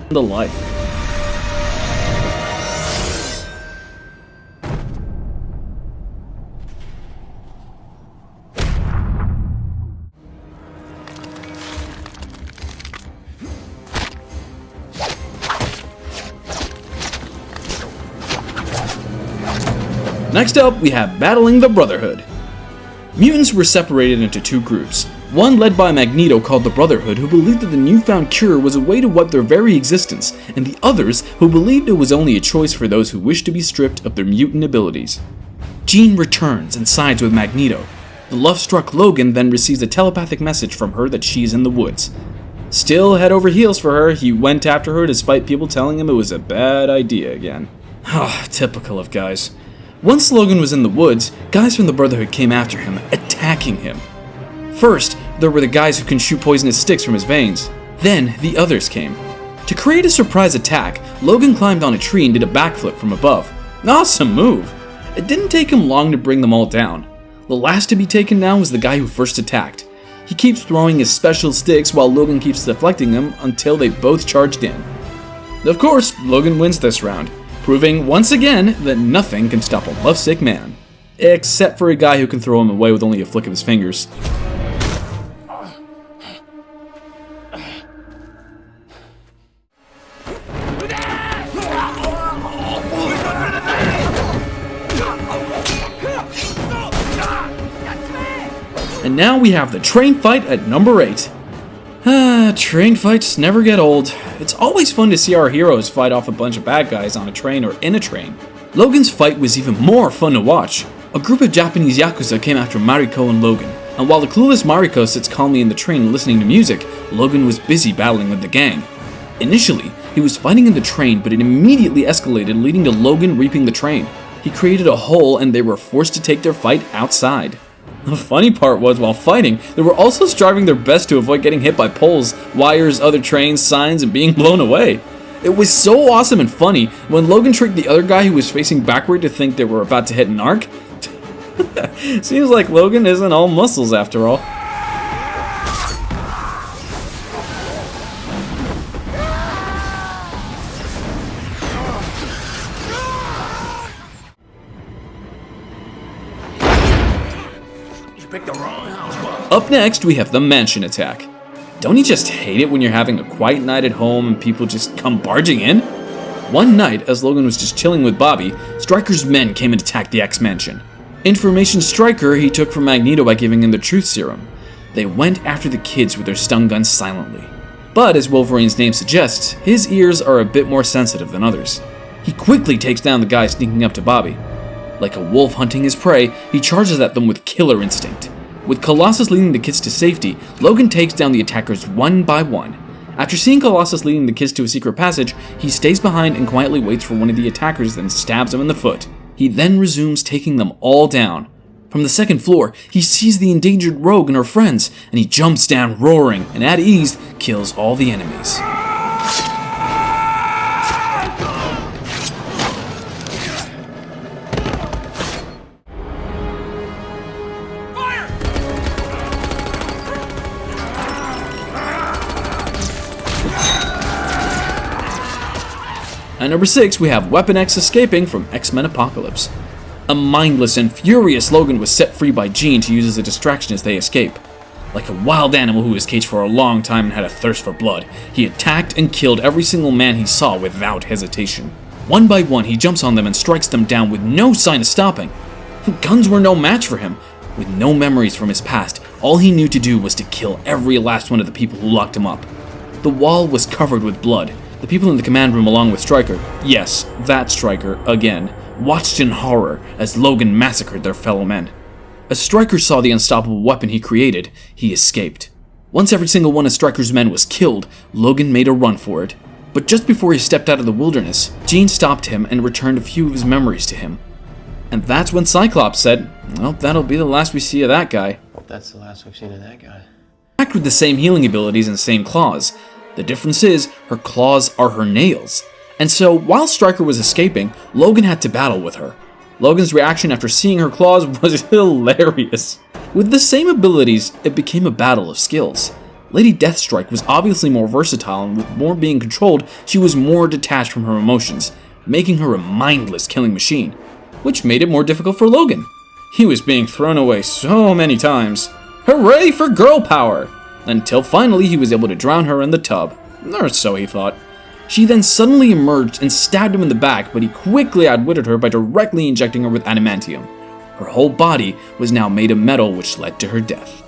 The life. Next up, we have battling the Brotherhood. Mutants were separated into two groups. One led by Magneto called the Brotherhood, who believed that the newfound cure was a way to wipe their very existence, and the others who believed it was only a choice for those who wished to be stripped of their mutant abilities. Jean returns and sides with Magneto. The love-struck Logan then receives a telepathic message from her that she's in the woods. Still head over heels for her, he went after her despite people telling him it was a bad idea again. Typical of guys. Once Logan was in the woods, guys from the Brotherhood came after him, attacking him. First, there were the guys who can shoot poisonous sticks from his veins. Then, the others came. To create a surprise attack, Logan climbed on a tree and did a backflip from above. Awesome move! It didn't take him long to bring them all down. The last to be taken down was the guy who first attacked. He keeps throwing his special sticks while Logan keeps deflecting them until they both charged in. Of course, Logan wins this round, proving once again that nothing can stop a lovesick man. Except for a guy who can throw him away with only a flick of his fingers. And now we have the train fight at number 8. Train fights never get old. It's always fun to see our heroes fight off a bunch of bad guys on a train or in a train. Logan's fight was even more fun to watch. A group of Japanese Yakuza came after Mariko and Logan, and while the clueless Mariko sits calmly in the train listening to music, Logan was busy battling with the gang. Initially, he was fighting in the train, but it immediately escalated, leading to Logan reaping the train. He created a hole and they were forced to take their fight outside. The funny part was, while fighting, they were also striving their best to avoid getting hit by poles, wires, other trains, signs, and being blown away. It was so awesome and funny when Logan tricked the other guy who was facing backward to think they were about to hit an arc. Seems like Logan isn't all muscles after all. Up next, we have the mansion attack. Don't you just hate it when you're having a quiet night at home and people just come barging in? One night, as Logan was just chilling with Bobby, Stryker's men came and attacked the X-Mansion. Information Stryker he took from Magneto by giving him the truth serum. They went after the kids with their stun guns silently. But as Wolverine's name suggests, his ears are a bit more sensitive than others. He quickly takes down the guy sneaking up to Bobby. Like a wolf hunting his prey, he charges at them with killer instinct. With Colossus leading the kids to safety, Logan takes down the attackers one by one. After seeing Colossus leading the kids to a secret passage, he stays behind and quietly waits for one of the attackers, then stabs him in the foot. He then resumes taking them all down. From the second floor, he sees the endangered Rogue and her friends, and he jumps down roaring, and at ease, kills all the enemies. At number 6, we have Weapon X escaping from X-Men Apocalypse. A mindless and furious Logan was set free by Jean to use as a distraction as they escape. Like a wild animal who was caged for a long time and had a thirst for blood, he attacked and killed every single man he saw without hesitation. One by one, he jumps on them and strikes them down with no sign of stopping. Guns were no match for him. With no memories from his past, all he knew to do was to kill every last one of the people who locked him up. The wall was covered with blood. The people in the command room along with Stryker, yes, that Stryker, again, watched in horror as Logan massacred their fellow men. As Stryker saw the unstoppable weapon he created, he escaped. Once every single one of Stryker's men was killed, Logan made a run for it. But just before he stepped out of the wilderness, Jean stopped him and returned a few of his memories to him. And that's when Cyclops said, well, that'll be the last we see of that guy. Well, that's the last we've seen of that guy. Back with the same healing abilities and same claws. The difference is, her claws are her nails. And so, while Stryker was escaping, Logan had to battle with her. Logan's reaction after seeing her claws was hilarious. With the same abilities, it became a battle of skills. Lady Deathstrike was obviously more versatile, and with more being controlled, she was more detached from her emotions, making her a mindless killing machine, which made it more difficult for Logan. He was being thrown away so many times. Hooray for girl power! Until finally he was able to drown her in the tub, or so he thought. She then suddenly emerged and stabbed him in the back, but he quickly outwitted her by directly injecting her with adamantium. Her whole body was now made of metal, which led to her death.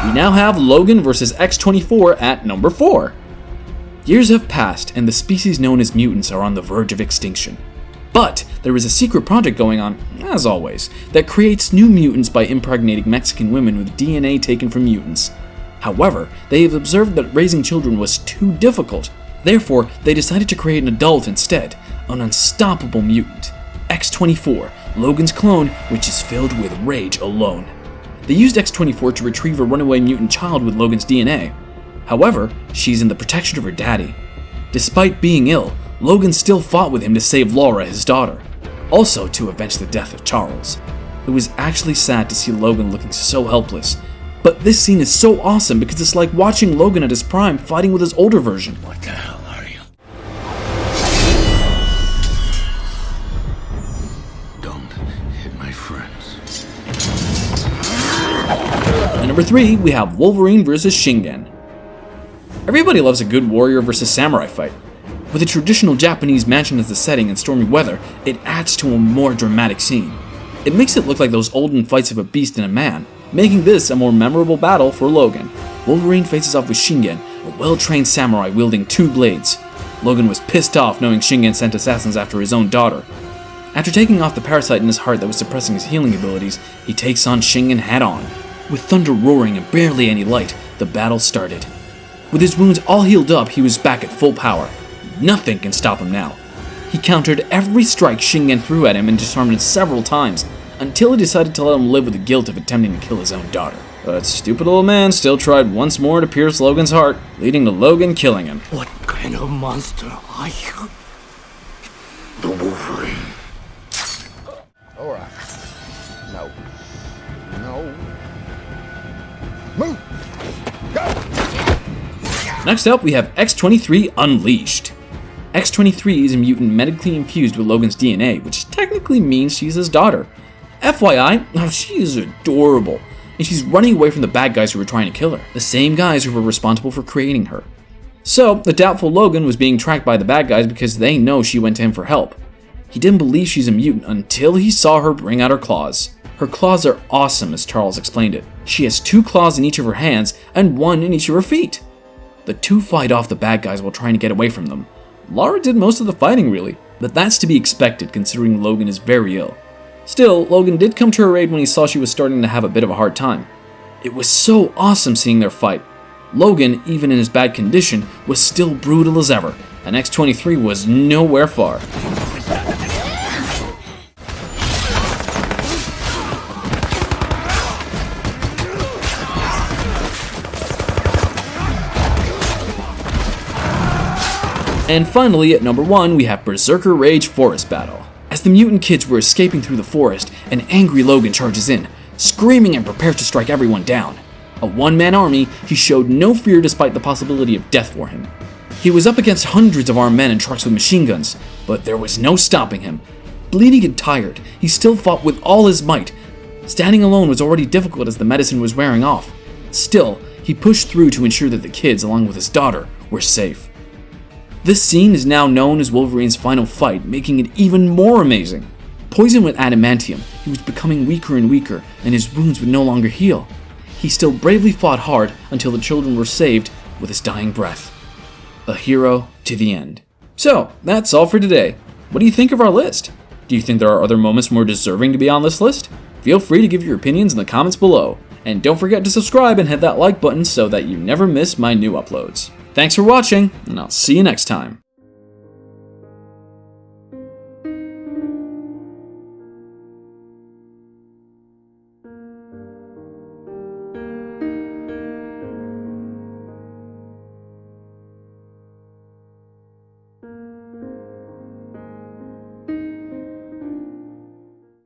We now have Logan vs. X-24 at number 4. Years have passed, and the species known as mutants are on the verge of extinction. But there is a secret project going on, as always, that creates new mutants by impregnating Mexican women with DNA taken from mutants. However, they have observed that raising children was too difficult. Therefore, they decided to create an adult instead, an unstoppable mutant, X-24, Logan's clone, which is filled with rage alone. They used X-24 to retrieve a runaway mutant child with Logan's DNA. However, she's in the protection of her daddy. Despite being ill, Logan still fought with him to save Laura, his daughter, also to avenge the death of Charles. It was actually sad to see Logan looking so helpless, but this scene is so awesome because it's like watching Logan at his prime fighting with his older version. What the hell are you? Don't hit my friends. At number 3, we have Wolverine vs. Shingen. Everybody loves a good warrior versus samurai fight. With a traditional Japanese mansion as the setting and stormy weather, it adds to a more dramatic scene. It makes it look like those olden fights of a beast and a man, making this a more memorable battle for Logan. Wolverine faces off with Shingen, a well-trained samurai wielding 2 blades. Logan was pissed off knowing Shingen sent assassins after his own daughter. After taking off the parasite in his heart that was suppressing his healing abilities, he takes on Shingen head-on. With thunder roaring and barely any light, the battle started. With his wounds all healed up, he was back at full power. Nothing can stop him now. He countered every strike Shingen threw at him and disarmed him several times, until he decided to let him live with the guilt of attempting to kill his own daughter. But stupid little man still tried once more to pierce Logan's heart, leading to Logan killing him. What kind of monster are you? The Wolverine. All right. No. No. Move! Go! Next up, we have X-23 Unleashed. X-23 is a mutant medically infused with Logan's DNA, which technically means she's his daughter. FYI, she is adorable, and she's running away from the bad guys who were trying to kill her, the same guys who were responsible for creating her. So, the doubtful Logan was being tracked by the bad guys because they know she went to him for help. He didn't believe she's a mutant until he saw her bring out her claws. Her claws are awesome, as Charles explained it. She has 2 claws in each of her hands and 1 in each of her feet. The 2 fight off the bad guys while trying to get away from them. Laura did most of the fighting really, but that's to be expected considering Logan is very ill. Still, Logan did come to her aid when he saw she was starting to have a bit of a hard time. It was so awesome seeing their fight. Logan, even in his bad condition, was still brutal as ever, and X-23 was nowhere far. And finally, at number 1, we have Berserker Rage Forest Battle. As the mutant kids were escaping through the forest, an angry Logan charges in, screaming and prepares to strike everyone down. A one-man army, he showed no fear despite the possibility of death for him. He was up against hundreds of armed men and trucks with machine guns, but there was no stopping him. Bleeding and tired, he still fought with all his might. Standing alone was already difficult as the medicine was wearing off. Still, he pushed through to ensure that the kids, along with his daughter, were safe. This scene is now known as Wolverine's final fight, making it even more amazing. Poisoned with adamantium, he was becoming weaker and weaker, and his wounds would no longer heal. He still bravely fought hard until the children were saved with his dying breath. A hero to the end. So, that's all for today. What do you think of our list? Do you think there are other moments more deserving to be on this list? Feel free to give your opinions in the comments below. And don't forget to subscribe and hit that like button so that you never miss my new uploads. Thanks for watching, and I'll see you next time.